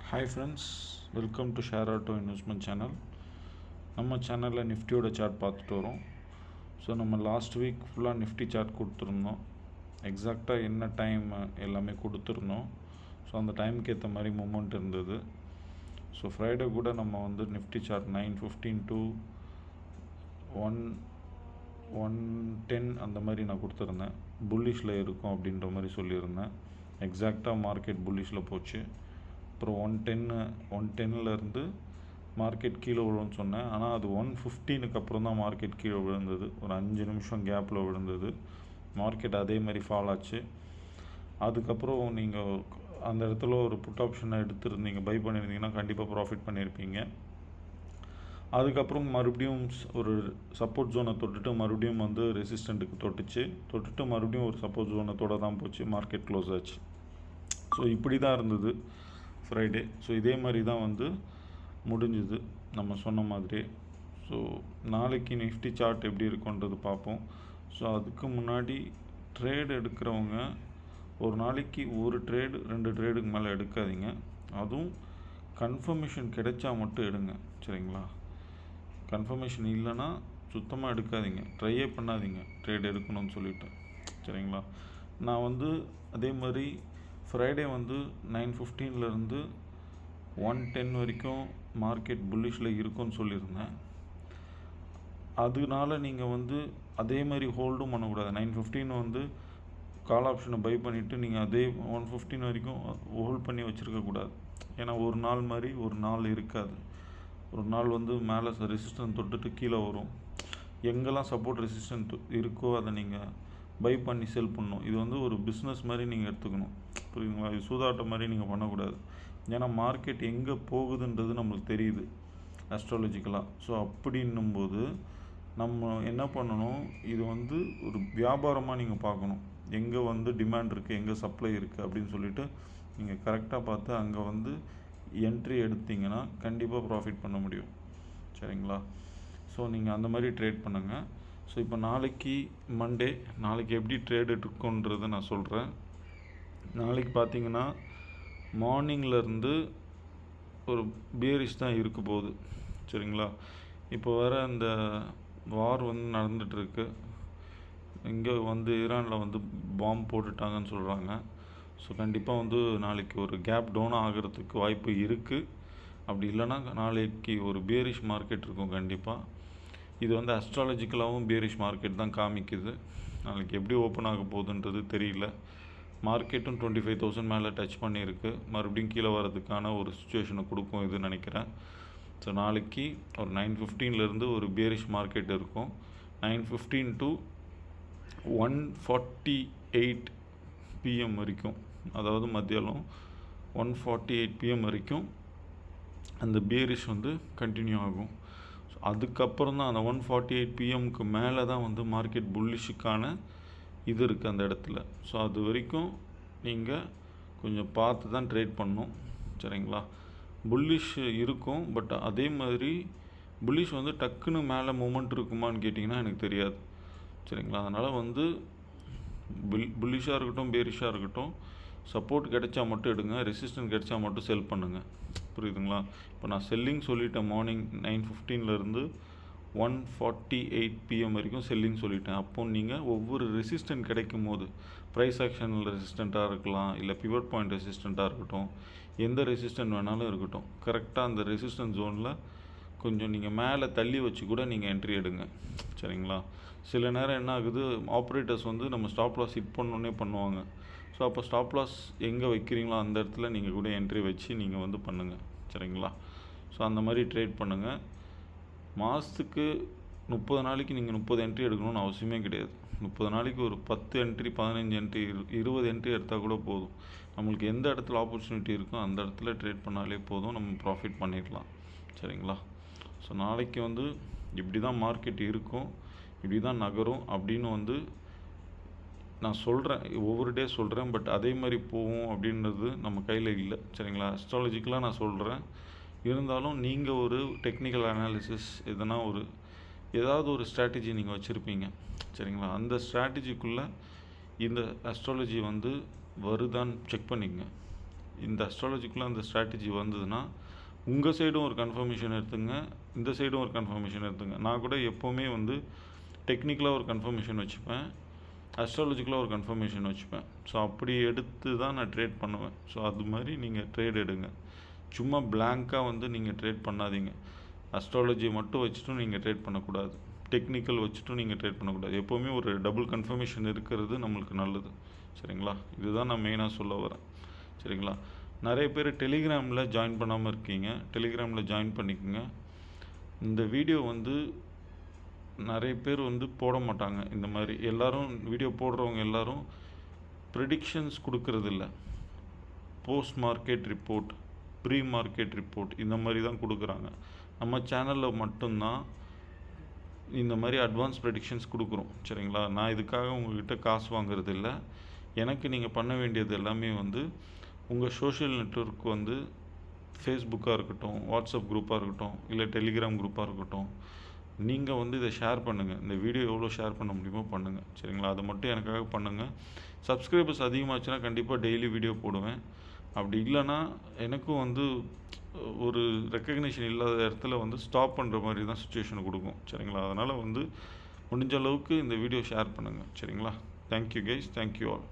Hi friends, welcome to share auto investment channel. நம்ம சேனலில் நிஃப்டியோட சார்ட் பார்த்துட்டு வரோம். ஸோ நம்ம லாஸ்ட் வீக் ஃபுல்லாக நிஃப்டி சார்ட் கொடுத்துருந்தோம். எக்ஸாக்டாக என்ன டைம் எல்லாமே கொடுத்துருந்தோம். ஸோ அந்த டைமுக்கு ஏற்ற மாதிரி மூமெண்ட் இருந்தது. ஸோ ஃப்ரைடே கூட நம்ம வந்து நிஃப்டி சார்ட் 9:15 to 1:10 அந்த மாதிரி நான் கொடுத்துருந்தேன். புல்லிஷில் இருக்கும் அப்படின்ற மாதிரி சொல்லியிருந்தேன். எக்ஸாக்டாக மார்க்கெட் புல்லிஷில் போச்சு. அப்புறம் 110 மார்க்கெட் கீழே விழுன்னு சொன்னேன். ஆனால் அது 1:15 அப்புறம் தான் மார்க்கெட் கீழே விழுந்தது. ஒரு 5 நிமிஷம் கேப்பில் விழுந்தது. மார்க்கெட் அதே மாதிரி ஃபால் ஆச்சு. அதுக்கப்புறம் நீங்கள் அந்த இடத்துல ஒரு புட் ஆப்ஷனை எடுத்துருந்தீங்க, பை பண்ணியிருந்தீங்கன்னா கண்டிப்பாக ப்ராஃபிட் பண்ணியிருப்பீங்க. அதுக்கப்புறம் மறுபடியும் ஒரு சப்போர்ட் ஜோனை தொட்டுட்டு மறுபடியும் வந்து ரெசிஸ்டண்ட்டுக்கு தொட்டுட்டு மறுபடியும் ஒரு சப்போர்ட் ஜோனத்தோடு தான் போச்சு. மார்க்கெட் க்ளோஸ் ஆச்சு. ஸோ இப்படி தான் இருந்தது ஃப்ரைடே. ஸோ இதே மாதிரி தான் வந்து முடிஞ்சுது நம்ம சொன்ன மாதிரி. ஸோ நாளைக்கு நிஃப்டி சார்ட் எப்படி இருக்குன்றது பார்ப்போம். ஸோ அதுக்கு முன்னாடி ட்ரேடு எடுக்கிறவங்க ஒரு நாளைக்கு ஒரு ட்ரேடு 2 ட்ரேடுக்கு மேலே எடுக்காதீங்க. அதுவும் கன்ஃபர்மேஷன் கிடைச்சா மட்டும் எடுங்க, சரிங்களா? கன்ஃபர்மேஷன் இல்லைன்னா சுத்தமாக எடுக்காதீங்க, ட்ரையே பண்ணாதீங்க ட்ரேட் எடுக்கணும்னு சொல்லிவிட்டு, சரிங்களா? நான் வந்து அதே மாதிரி ஃப்ரைடே வந்து 9:15 1:10 வரைக்கும் மார்க்கெட் புல்லிஷில் இருக்குன்னு சொல்லியிருந்தேன். அதனால நீங்கள் வந்து அதே மாதிரி ஹோல்டும் பண்ணக்கூடாது. 9:15 வந்து கால் ஆப்ஷனை பை பண்ணிவிட்டு நீங்கள் அதே 1:15 வரைக்கும் ஹோல்ட் பண்ணி வச்சுருக்கக்கூடாது. ஏன்னா ஒரு நாள் மாதிரி ஒரு நாள் இருக்காது. ஒரு நாள் வந்து மேலே ரெசிஸ்டன்ஸ் தொட்டுட்டு கீழே வரும். எங்கெல்லாம் சப்போர்ட் ரெசிஸ்டன்ஸ் இருக்கோ அதை நீங்கள் பை பண்ணி செல் பண்ணணும். இது வந்து ஒரு பிஸ்னஸ் மாதிரி நீங்கள் எடுத்துக்கணும், புரியுதுங்களா? இது சூதாட்டம் மாதிரி நீங்கள் பண்ணக்கூடாது. ஏன்னா மார்க்கெட் எங்கே போகுதுன்றது நம்மளுக்கு தெரியுது அஸ்ட்ராலஜிக்கலாக. ஸோ அப்படின்னும்போது நம்ம என்ன பண்ணணும், இது வந்து ஒரு வியாபாரமாக நீங்கள் பார்க்கணும். எங்கே வந்து டிமாண்ட் இருக்குது, எங்கே சப்ளை இருக்குது அப்படின்னு சொல்லிட்டு நீங்கள் கரெக்டாக பார்த்து அங்கே வந்து என்ட்ரி எடுத்தீங்கன்னா கண்டிப்பாக ப்ராஃபிட் பண்ண முடியும், சரிங்களா? ஸோ நீங்கள் அந்த மாதிரி ட்ரேட் பண்ணுங்கள். ஸோ இப்போ நாளைக்கு மண்டே, நாளைக்கு எப்படி ட்ரேடு இருக்குன்றதை நான் சொல்கிறேன். நாளைக்கு பார்த்தீங்கன்னா மார்னிங்லேருந்து ஒரு பேரிஷ் தான் இருக்க போகுது, சரிங்களா? இப்போ வேறு இந்த வார் வந்து நடந்துகிட்ருக்கு. இங்கே வந்து ஈரானில் வந்து பாம்பு போட்டுட்டாங்கன்னு சொல்கிறாங்க. ஸோ கண்டிப்பாக வந்து நாளைக்கு ஒரு கேப் டவுன் ஆகிறதுக்கு வாய்ப்பு இருக்குது. அப்படி இல்லைன்னா நாளைக்கு ஒரு பேரிஷ் மார்க்கெட் இருக்கும் கண்டிப்பாக. இது வந்து அஸ்ட்ராலஜிக்கலாகவும் பேரிஷ் மார்க்கெட் தான் காமிக்குது. நாளைக்கு எப்படி ஓப்பன் ஆக போகுதுன்றது தெரியல. மார்க்கெட்டும் 25,000 மேலே டச் பண்ணியிருக்கு. மறுபடியும் கீழே வரதுக்கான ஒரு சுச்சுவேஷனை கொடுக்கும் இதுன்னு நினைக்கிறேன். ஸோ நாளைக்கு ஒரு 9:15 ஒரு பேரிஷ் மார்க்கெட் இருக்கும். 9:15 to 1:48 PM வரைக்கும், அதாவது மத்தியானம் 1:48 PM வரைக்கும் அந்த பேரிஷ் வந்து கண்டினியூ ஆகும். ஸோ அதுக்கப்புறம் தான் அந்த 1:48 PMக்கு மேலே தான் வந்து மார்க்கெட் புல்லிஷுக்கான இது இருக்குது அந்த இடத்துல. ஸோ அது வரைக்கும் நீங்கள் கொஞ்சம் பார்த்து தான் ட்ரேட் பண்ணணும், சரிங்களா? புல்லிஷ் இருக்கும், பட் அதே மாதிரி புல்லிஷ் வந்து டக்குன்னு மேலே மூமெண்ட் இருக்குமான்னு கேட்டிங்கன்னா எனக்கு தெரியாது, சரிங்களா? அதனால் வந்து புல்லிஷாக இருக்கட்டும் பேரிஷாக இருக்கட்டும், சப்போர்ட் கிடைச்சா மட்டும் எடுங்க, ரெசிஸ்டன்ஸ் கிடைச்சா மட்டும் செல் பண்ணுங்கள், புரியுதுங்களா? இப்போ நான் செல்லிங் சொல்லிட்டேன். மார்னிங் 9:15 1:48 PM வரைக்கும் செல்லிங் சொல்லிட்டேன். அப்போ நீங்கள் ஒவ்வொரு ரெசிஸ்டன்ட் கிடைக்கும் போது, ப்ரைஸ் ஆக்ஷனில் ரெசிஸ்டண்ட்டாக இருக்கலாம், இல்லை பிவட் பாயிண்ட் ரெசிஸ்டண்ட்டாக இருக்கட்டும், எந்த ரெசிஸ்டன்ட் வேணாலும் இருக்கட்டும், கரெக்டாக அந்த ரெசிஸ்டன்ஸ் ஜோனில் கொஞ்சம் நீங்கள் மேலே தள்ளி வச்சு கூட நீங்கள் என்ட்ரி எடுங்க, சரிங்களா? சில நேரம் என்ன ஆகுது, ஆப்ரேட்டர்ஸ் வந்து நம்ம ஸ்டாப் லாஸ் ஹிட் பண்ணோன்னே பண்ணுவாங்க. ஸோ அப்போ ஸ்டாப் லாஸ் எங்கே வைக்கிறீங்களோ அந்த இடத்துல நீங்கள் கூட என்ட்ரி வச்சு நீங்கள் வந்து பண்ணுங்கள், சரிங்களா? ஸோ அந்த மாதிரி ட்ரேட் பண்ணுங்கள். மாதத்துக்கு 30 நாளைக்கு நீங்கள் 30 என்ட்ரி எடுக்கணும்னு அவசியமே கிடையாது. 30 நாளைக்கு ஒரு 10 என்ட்ரி 15 என்ட்ரி 20 என்ட்ரி எடுத்தால் கூட போதும். நம்மளுக்கு எந்த இடத்துல ஆப்பர்ச்சுனிட்டி இருக்கோ அந்த இடத்துல ட்ரேட் பண்ணாலே போதும், நம்ம ப்ராஃபிட் பண்ணிடலாம், சரிங்களா? ஸோ நாளைக்கு வந்து இப்படி தான் மார்க்கெட் இருக்கும், இப்படி தான் நகரும் அப்படின்னு வந்து நான் சொல்கிறேன், ஒவ்வொரு டே சொல்கிறேன். பட் அதே மாதிரி போகும் அப்படின்றது நம்ம கையில் இல்லை, சரிங்களா? அஸ்ட்ராலஜிக்கலாக நான் சொல்கிறேன். இருந்தாலும் நீங்கள் ஒரு டெக்னிக்கல் அனாலிசிஸ் ஏதாவது ஒரு ஸ்ட்ராட்டஜி நீங்கள் வச்சுருப்பீங்க, சரிங்களா? அந்த ஸ்ட்ராட்டஜிக்குள்ளே இந்த அஸ்ட்ராலஜி வந்து வருதான்னு செக் பண்ணிக்கங்க. இந்த அஸ்ட்ராலஜிக்குள்ளே அந்த ஸ்ட்ராட்டஜி வந்ததுன்னா உங்கள் சைடும் ஒரு கன்ஃபர்மேஷன் எடுத்துங்க, இந்த சைடும் ஒரு கன்ஃபர்மேஷன் எடுத்துங்க. நான் கூட எப்போவுமே வந்து டெக்னிக்கலாக ஒரு கன்ஃபர்மேஷன் வச்சுப்பேன், அஸ்ட்ராலஜிக்கலாக ஒரு கன்ஃபர்மேஷன் வச்சுப்பேன். ஸோ அப்படி எடுத்து தான் நான் ட்ரேட் பண்ணுவேன். ஸோ அது மாதிரி நீங்கள் ட்ரேட் எடுங்க. சும்மா பிளாங்காக வந்து நீங்கள் ட்ரேட் பண்ணாதீங்க. அஸ்ட்ராலஜி மட்டும் வச்சுட்டும் நீங்கள் ட்ரேட் பண்ணக்கூடாது, டெக்னிக்கல் வச்சுட்டும் நீங்கள் ட்ரேட் பண்ணக்கூடாது. எப்போவுமே ஒரு டபுள் கன்ஃபர்மேஷன் இருக்கிறது நம்மளுக்கு நல்லது. சரிங்களா? இதுதான் நான் மெயினாக சொல்ல வரேன். சரிங்களா? நிறைய பேர் டெலிகிராமில் ஜாயின் பண்ணாமல் இருக்கீங்க. டெலிகிராமில் ஜாயின் பண்ணிக்கோங்க. இந்த வீடியோ வந்து நிறைய பேர் வந்து போட மாட்டாங்க. இந்த மாதிரி எல்லோரும் வீடியோ போடுறவங்க எல்லோரும் ப்ரெடிக்ஷன்ஸ் கொடுக்கறதில்ல. Post market report, pre market report இந்த மாதிரி தான் கொடுக்குறாங்க. நம்ம சேனலில் மட்டும்தான் இந்த மாதிரி அட்வான்ஸ் ப்ரெடிக்ஷன்ஸ் கொடுக்குறோம். சரிங்களா? நான் இதுக்காக உங்கள்கிட்ட காசு வாங்குறது இல்லை. எனக்கு நீங்கள் பண்ண வேண்டியது எல்லாமே வந்து உங்கள் சோஷியல் நெட்வொர்க் வந்து ஃபேஸ்புக்காக இருக்கட்டும், வாட்ஸ்அப் குரூப்பாக இருக்கட்டும், இல்லை டெலிகிராம் குரூப்பாக இருக்கட்டும், நீங்கள் வந்து இதை ஷேர் பண்ணுங்கள். இந்த வீடியோ எவ்வளோ ஷேர் பண்ண முடியுமோ பண்ணுங்கள். சரிங்களா? அதை மட்டும் எனக்காக பண்ணுங்கள். சப்ஸ்கிரைபர்ஸ் அதிகமாச்சுன்னா கண்டிப்பாக டெய்லி வீடியோ போடுவேன். அப்படி இல்லைன்னா எனக்கும் வந்து ஒரு ரெக்கக்னிஷன் இல்லாத இடத்துல வந்து ஸ்டாப் பண்ணுற மாதிரி தான் சுச்சுவேஷன் கொடுக்கும். சரிங்களா? அதனால் வந்து முடிஞ்ச அளவுக்கு இந்த வீடியோ ஷேர் பண்ணுங்கள். சரிங்களா? Thank you guys, thank you all.